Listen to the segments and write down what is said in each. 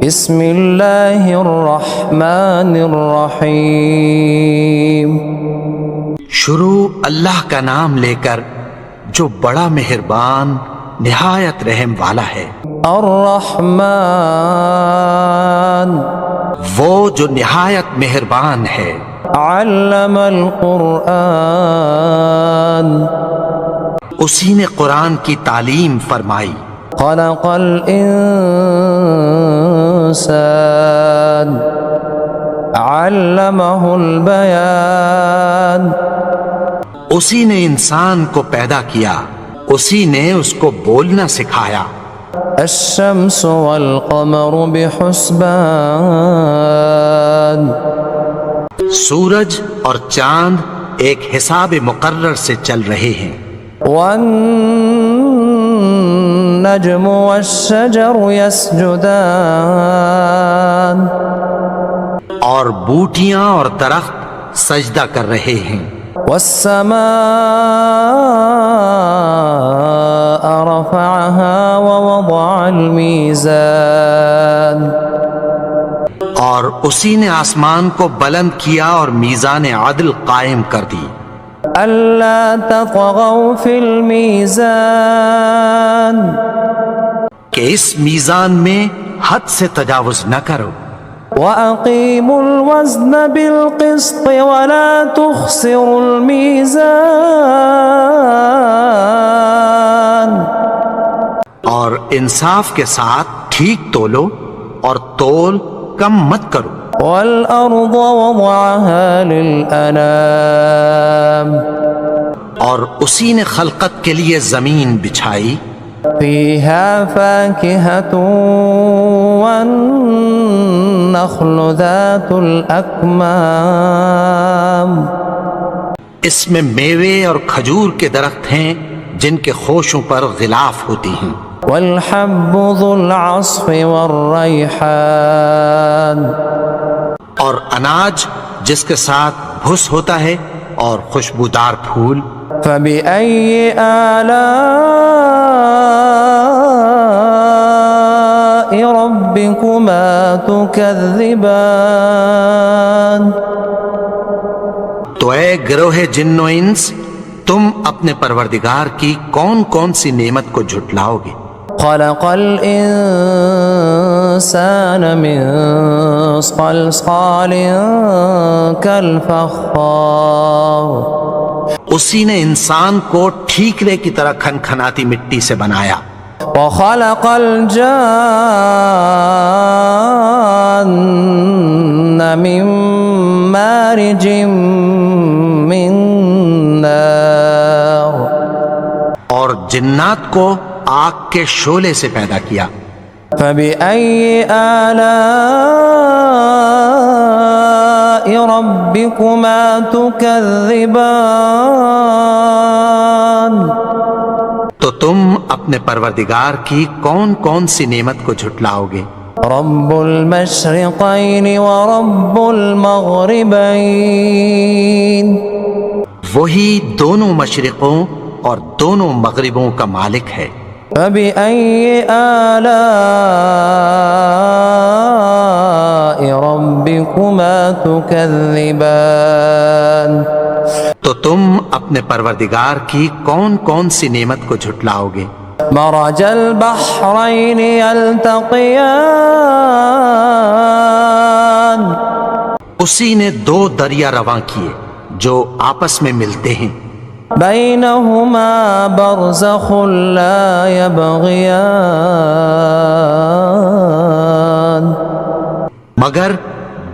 بسم اللہ الرحمن الرحیم شروع اللہ کا نام لے کر جو بڑا مہربان نہایت رحم والا ہے۔ الرحمن وہ جو نہایت مہربان ہے۔ علم القرآن اسی نے قرآن کی تعلیم فرمائی۔ خلق الانسان علمہ البیان اسی نے انسان کو پیدا کیا، اسی نے اس کو بولنا سکھایا۔ الشمس والقمر بحسبان سورج اور چاند ایک حساب مقرر سے چل رہے ہیں۔ والنجم والشجر يسجدان اور بوٹیاں اور درخت سجدہ کر رہے ہیں۔ والسماء رفعها ووضع الميزان اور اسی نے آسمان کو بلند کیا اور میزان عدل قائم کر دی۔ ألا تطغوا في الميزان کہ اس میزان میں حد سے تجاوز نہ کرو۔ وأقيموا الوزن بالقسط ولا تخسروا الميزان اور انصاف کے ساتھ ٹھیک تولو اور تول کم مت کرو۔ والأرض وضعها للأنام اور اسی نے خلقت کے لیے زمین بچھائی۔ فيها فاكهة والنخل ذات الأكمام اس میں میوے اور کھجور کے درخت ہیں جن کے خوشوں پر غلاف ہوتی ہیں۔ والحب ذو العصف والريحان اور اناج جس کے ساتھ بھس ہوتا ہے اور خوشبودار پھول۔ فبأي آلاء ربكما تكذبان تو اے گروہ جن و انس، تم اپنے پروردگار کی کون کون سی نعمت کو جھٹلاؤ گے؟ خلق الإنسان من صلصال كالفخار اسی نے انسان کو ٹھیکرے کی طرح کھنکھناتی مٹی سے بنایا۔ وخلق الجان من مارج من نار اور جنات کو آگ کے شعلے سے پیدا کیا۔ فبأي آلاء ربكما تكذبان تو تم اپنے پروردگار کی کون کون سی نعمت کو جھٹلاؤ گے؟ رب المشرقين ورب المغربين وہی دونوں مشرقوں اور دونوں مغربوں کا مالک ہے۔ فبأي آلاء ربكما تكذبان تو تم اپنے پروردگار کی کون کون سی نعمت کو جھٹلاؤ گے؟ مرج البحرين يلتقيان اسی نے دو دریا رواں کیے جو آپس میں ملتے ہیں۔ بينهما برزخ لا يبغيان مگر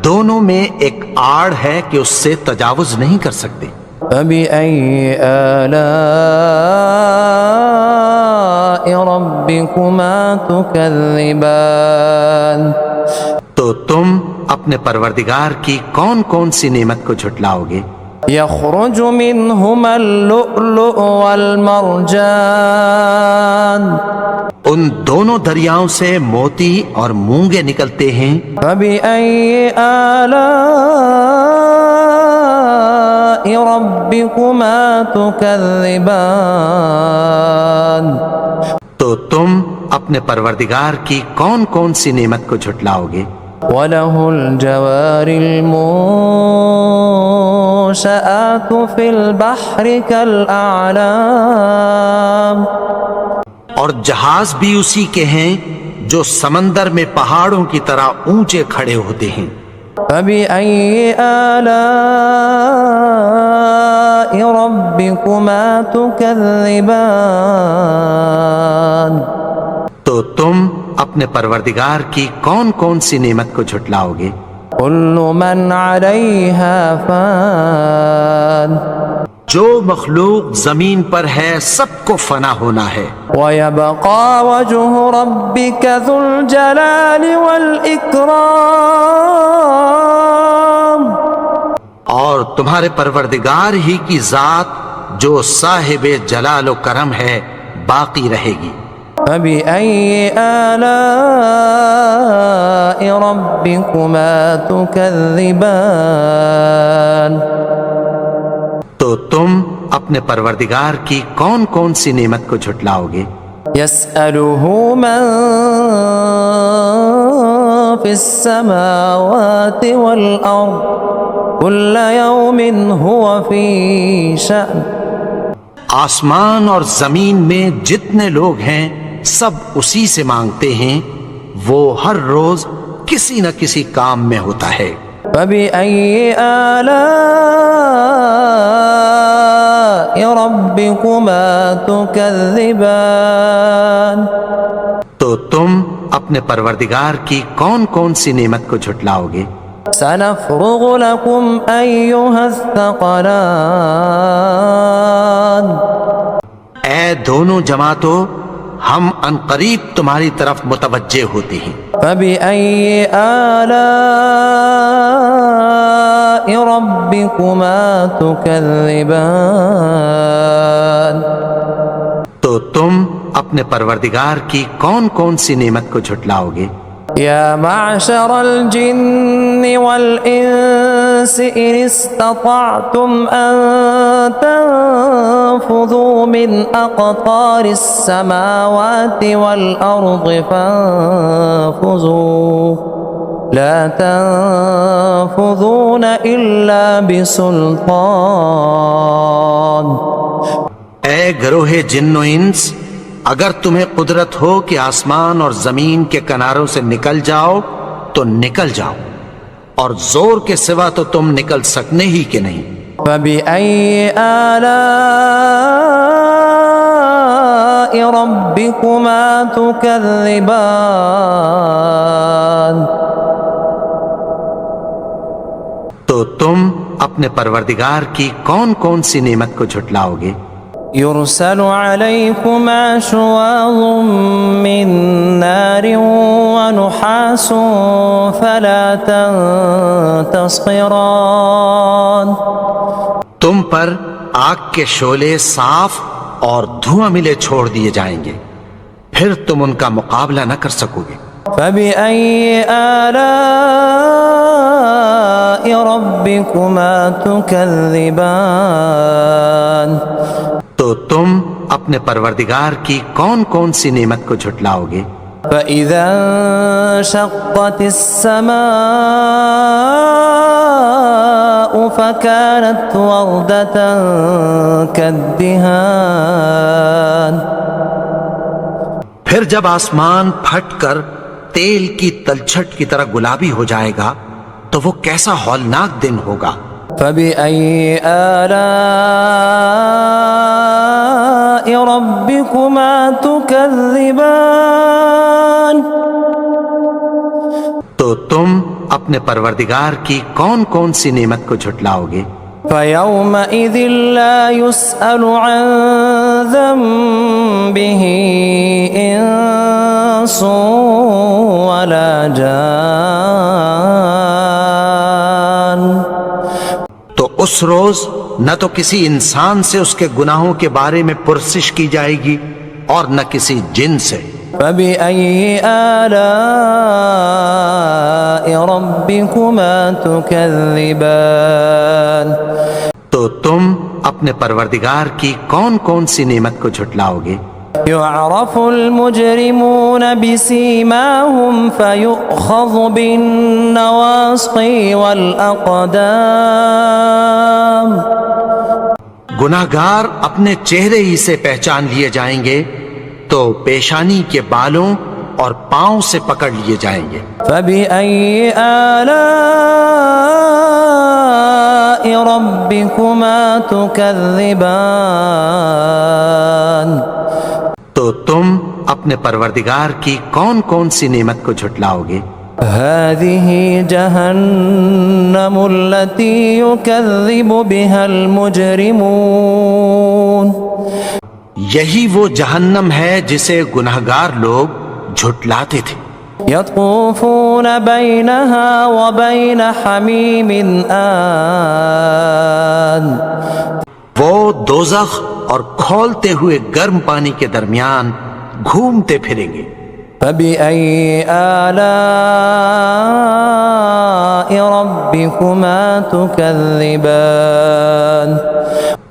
دونوں میں ایک آڑ ہے کہ اس سے تجاوز نہیں کر سکتے۔ فبأي آلاء ربكما تكذبان تو تم اپنے پروردگار کی کون کون سی نعمت کو جھٹلاؤ گے؟ يخرج منهما اللؤلؤ والمرجان ان دونوں دریاؤں سے موتی اور مونگے نکلتے ہیں۔ فبأي آلاء ربكما تكذبان تو تم اپنے پروردگار کی کون کون سی نعمت کو جھٹلاؤ گے؟ وَلَهُ الْجَوَارِ الْمُنشَآتُ فِي الْبَحْرِ كَالْأَعْلَامِ، اور جہاز بھی اسی کے ہیں جو سمندر میں پہاڑوں کی طرح اونچے کھڑے ہوتے ہیں۔ فَبِأَيِّ آلَاءِ رَبِّكُمَا تُكَذِّبَانِ، تو تم اپنے پروردگار کی کون کون سی نعمت کو جھٹلاؤ گے؟ كُلُّ مَنْ عَلَيْهَا فَانٍ، جو مخلوق زمین پر ہے سب کو فنا ہونا ہے، وَيَبْقَى وَجْهُ رَبِّكَ ذُو الْجَلَالِ وَالْإِكْرَامِ، اور تمہارے پروردگار ہی کی ذات جو صاحب جلال و کرم ہے باقی رہے گی۔ فَبِأَيِّ آلَاءِ رَبِّكُمَا تُكَذِّبَانِ، تو تم اپنے پروردگار کی کون کون سی نعمت کو جھٹلاؤ گے؟ يَسْأَلُهُ مَن فِي السَّمَاوَاتِ وَالْأَرْضِ كُلَّ يَوْمٍ هُوَ فِي شَأْنٍ، آسمان اور زمین میں جتنے لوگ ہیں سب اسی سے مانگتے ہیں، وہ ہر روز کسی نہ کسی کام میں ہوتا ہے۔ فَبِأَيِّ آلَاءِ رَبِّكُمَا تُكَذِّبَانِ، تو تم اپنے پروردگار کی کون کون سی نعمت کو جھٹلاؤ گے؟ سَنَفْرُغُ لَكُمْ أَيُّهَ الثَّقَلَانِ، اے دونوں جماعتوں، ہم عنقریب تمہاری طرف متوجہ ہوتے ہیں۔ فَبِأَيِّ آلَاءِ رَبِّكُمَا تُكَذِّبَانِ، تو تم اپنے پروردگار کی کون کون سی نعمت کو جھٹلاؤ گے؟ يا معشر الجن والإنس إن استطعتم أن تنفذوا من أقطار السماوات والأرض فانفذوا لا تنفذون إلا بسلطان۔ اے گروہ جن و انس، اگر تمہیں قدرت ہو کہ آسمان اور زمین کے کناروں سے نکل جاؤ تو نکل جاؤ، اور زور کے سوا تو تم نکل سکنے ہی کہ نہیں۔ فَبِأَيِّ آلَاءِ رَبِّكُمَا تُكَذِّبَانِ، تو تم اپنے پروردگار کی کون کون سی نعمت کو جھٹلاؤ گے؟ يرسل عليكما شواظ من نار ونحاس فلا تنتصران، تم پر آگ کے شعلے صاف اور دھواں ملے چھوڑ دیے جائیں گے، پھر تم ان کا مقابلہ نہ کر سکو گے۔ فَبِأَيِّ آلَاءِ رَبِّكُمَا تُكَذِّبَانِ، تو تم اپنے پروردگار کی کون کون سی نعمت کو جھٹلاؤ گے؟ فَإِذَا انشَقَّتِ السَّمَاءُ فَكَانَتْ وَرْدَةً كَالدِّهَانِ، پھر جب آسمان پھٹ کر تیل کی تلچھٹ کی طرح گلابی ہو جائے گا تو وہ کیسا ہولناک دن ہوگا۔ فَبِأَيِّ آلَاءِ رَبِّكُمَا تُكَذِّبَانِ، تو تم اپنے پروردگار کی کون کون سی نعمت کو جھٹلاؤ گے؟ فَيَوْمَئِذٍ لَا يُسْأَلُ عَنْ ذَنبِهِ إِنسٌ وَلَا جَانٌ، تو اس روز نہ تو کسی انسان سے اس کے گناہوں کے بارے میں پرسش کی جائے گی اور نہ کسی جن سے۔ فَبِأَيِّ آلَاءِ رَبِّكُمَا تُكَذِّبَانِ، تو تم اپنے پروردگار کی کون کون سی نعمت کو جھٹلاؤ گے؟ يعرف المجرمون بسيماهم فيؤخذ بالنواصي والأقدام گناہگار اپنے چہرے ہی سے پہچان لیے جائیں گے تو پیشانی کے بالوں اور پاؤں سے پکڑ لیے جائیں گے۔ فبأي آلاء ربكما تكذبان تو تم اپنے پروردگار کی کون کون سی نعمت کو جھٹلاؤ گے؟ هذه جهنم التي يكذب بها المجرمون یہی وہ جہنم ہے جسے گناہگار لوگ جھٹلاتے تھے۔ يطوفون بينها وبين حميم آن وہ دوزخ اور کھولتے ہوئے گرم پانی کے درمیان گھومتے پھریں گے۔ فبأي آلاء ربكما تكذبان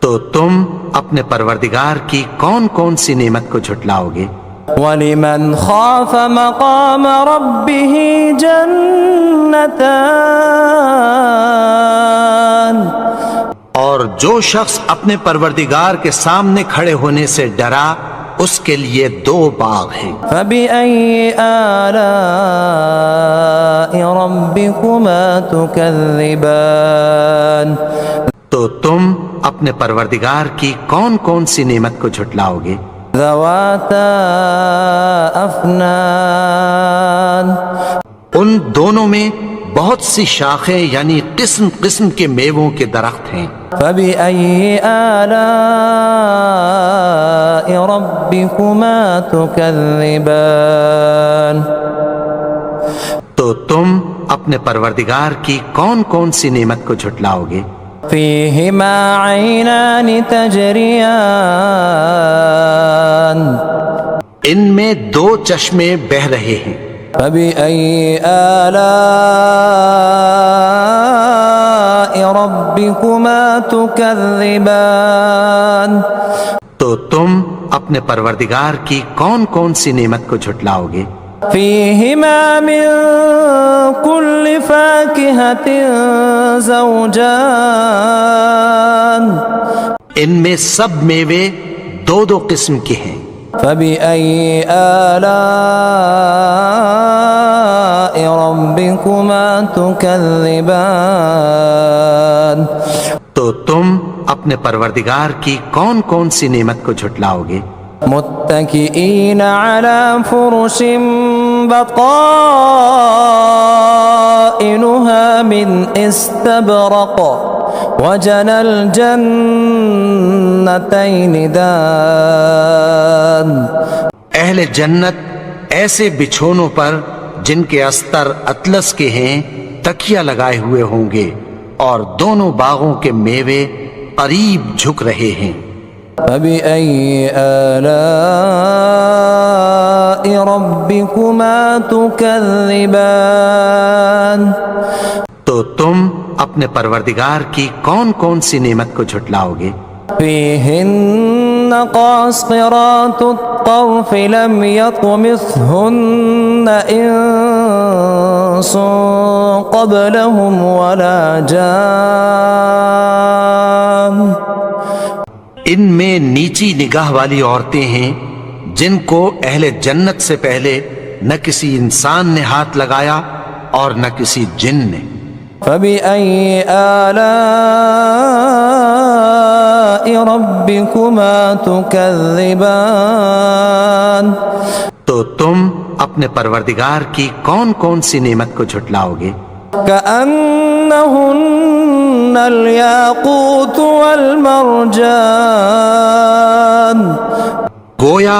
تو تم اپنے پروردگار کی کون کون سی نعمت کو جھٹلاؤ گے؟ وَلِمَنْ خَافَ مَقَامَ رَبِّهِ جَنَّتَانِ اور جو شخص اپنے پروردگار کے سامنے کھڑے ہونے سے ڈرا اس کے لیے 2 باغ ہیں۔ فَبِأَيِّ آلَاءِ رَبِّكُمَا تُكَذِّبَانِ تو تم اپنے پروردگار کی کون کون سی نعمت کو جھٹلاؤ گے؟ ذَوَاتَا أَفْنَانٍ ان دونوں میں بہت سی شاخیں یعنی قسم قسم کے میووں کے درخت ہیں۔ فَبِأَيِّ آلَاءِ رَبِّكُمَا تُكَذِّبَانِ تو تم اپنے پروردگار کی کون کون سی نعمت کو جھٹلاؤ گے؟ فِيهِمَا عَيْنَانِ تَجْرِيَانِ ان میں 2 چشمے بہہ رہے ہیں۔ فَبِأَيِّ آلَاءِ رَبِّكُمَا تُكَذِّبَانِ تو تم اپنے پروردگار کی کون کون سی نعمت کو جھٹلاؤ گے؟ فِيهِمَا مِن كُلِّ فَاكِهَةٍ زَوْجَانِ ان میں سب میوے 2 قسم کے ہیں۔ فَبِأَيِّ آلَاءِ رَبِّكُمَا تُكَذِّبَانِ تو تم اپنے پروردگار کی کون کون سی نعمت کو جھٹلاؤ گے؟ متكئين على فرش بطائنها من استبرق وجنى الجنتين دان اہل جنت ایسے بچھونوں پر جن کے استر اطلس کے ہیں تکیہ لگائے ہوئے ہوں گے اور دونوں باغوں کے میوے قریب جھک رہے ہیں۔ فَبِأَيِّ آلَاءِ رَبِّكُمَا تُكَذِّبَانِ تو تم اپنے پروردگار کی کون کون سی نعمت کو جھٹلاؤ گے؟ فِيهِنَّ قَاصِرَاتُ الطَّرْفِ لَمْ يَطْمِثْهُنَّ إِنسٌ قَبْلَهُمْ وَلَا جَانٌّ ان میں نیچی نگاہ والی عورتیں ہیں جن کو اہل جنت سے پہلے نہ کسی انسان نے ہاتھ لگایا اور نہ کسی جن نے۔ فَبِأَيِّ آلَاءِ رَبِّكُمَا تُكَذِّبَانِ تو تم اپنے پروردگار کی کون کون سی نعمت کو جھٹلاؤ گے؟ كأنهن الياقوت والمرجان گویا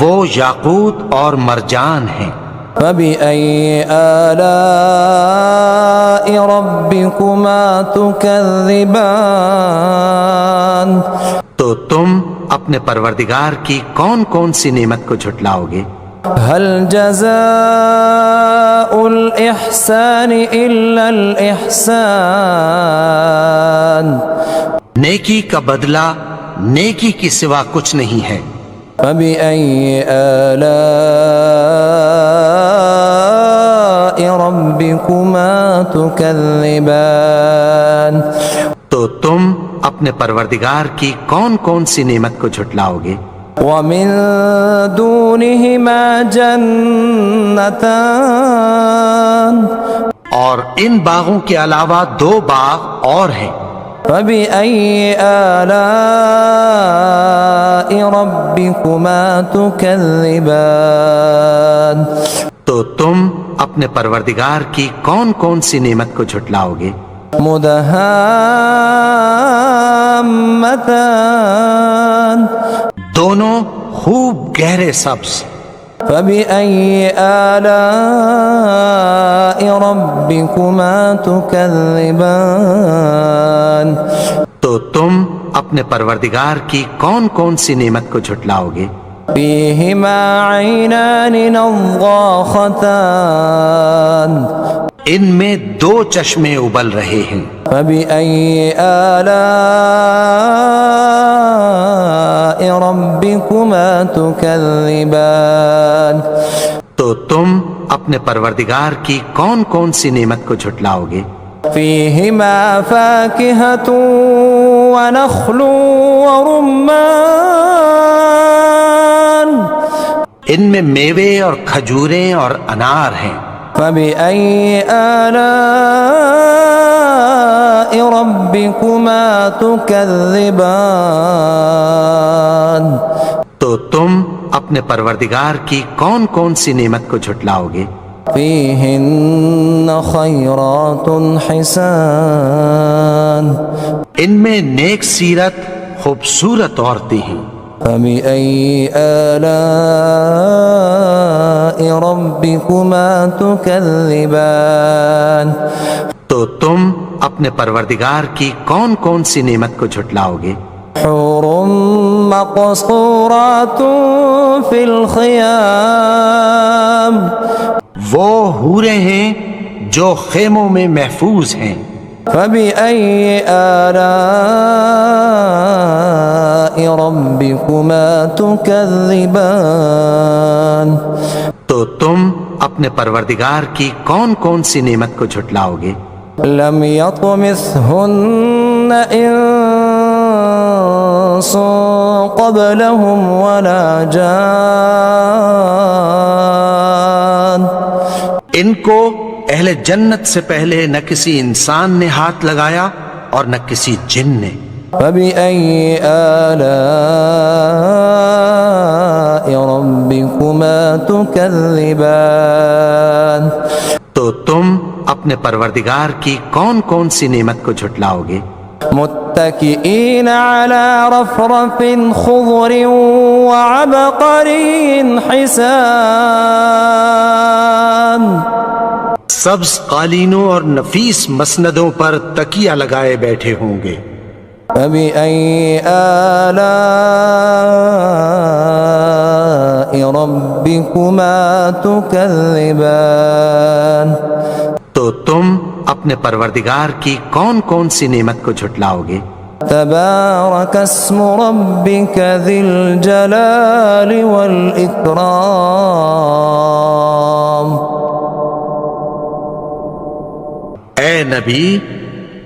وہ یاقوت اور مرجان ہیں۔ فَبِأَيِّ آلَاءِ رَبِّكُمَا تُكَذِّبَانِ تو تم اپنے پروردگار کی کون کون سی نعمت کو جھٹلاؤ گے؟ هل جزاء الإحسان إلا الإحسان نیکی کا بدلہ نیکی کی سوا کچھ نہیں ہے۔ فبأي آلاء ربكما تكذبان تو تم اپنے پروردگار کی کون کون سی نعمت کو جھٹلاؤ گے؟ ومن دونهما جنتان اور ان باغوں کے علاوہ 2 باغ اور ہیں۔ فبأي آلاء ربكما تكذبان تو تم اپنے پروردگار کی کون کون سی نعمت کو جھٹلاؤ گے؟ مدہامتان دونوں خوب گہرے سبز۔ فبأي آلاء ربكما تكذبان تو تم اپنے پروردگار کی کون کون سی نعمت کو جھٹلاؤ گے؟ فيهما عينان نضاختان ان میں 2 چشمے ابل رہے ہیں۔ فبأي آلاء ربكما تكذبان تو تم اپنے پروردگار کی کون کون سی نعمت کو جھٹلاؤ گے؟ فيهما فاكهة ونخل ورمان ان میں میوے اور کھجوریں اور انار ہیں۔ فبأي آلاء ربكما تكذبان تو تم اپنے پروردگار کی کون کون سی نعمت کو جھٹلاؤ گے؟ فيهن خيرات حسان ان میں نیک سیرت خوبصورت عورتیں ہیں۔ فبأي آلاء ربكما تكذبان تو تم اپنے پروردگار کی کون کون سی نعمت کو جھٹلاؤ گے؟ حور مقصورات في الخيام وہ حوریں ہیں جو خیموں میں محفوظ ہیں۔ فبأي آلاء ربكما تكذبان تو تم اپنے پروردگار کی کون کون سی نعمت کو جھٹلاؤ گے؟ لم يطمثهن إنس قبلهم ولا جان ان کو اہل جنت سے پہلے نہ کسی انسان نے ہاتھ لگایا اور نہ کسی جن نے۔ فبأي آلاء ربكما تكذبان تو تم اپنے پروردگار کی کون کون سی نعمت کو جھٹلاؤ گے؟ متكئين على رفرف خضر وعبقري حسان سبز قالینوں اور نفیس مسندوں پر تکیہ لگائے بیٹھے ہوں گے۔ فبأي آلاء ربكما تكذبان تو تم اپنے پروردگار کی کون کون سی نعمت کو جھٹلاؤ گے؟ تبارك اسم ربك ذي الجلال والإكرام اے نبی،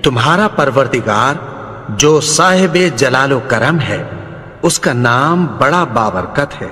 تمہارا پروردگار جو صاحب جلال و کرم ہے، اس کا نام بڑا بابرکت ہے۔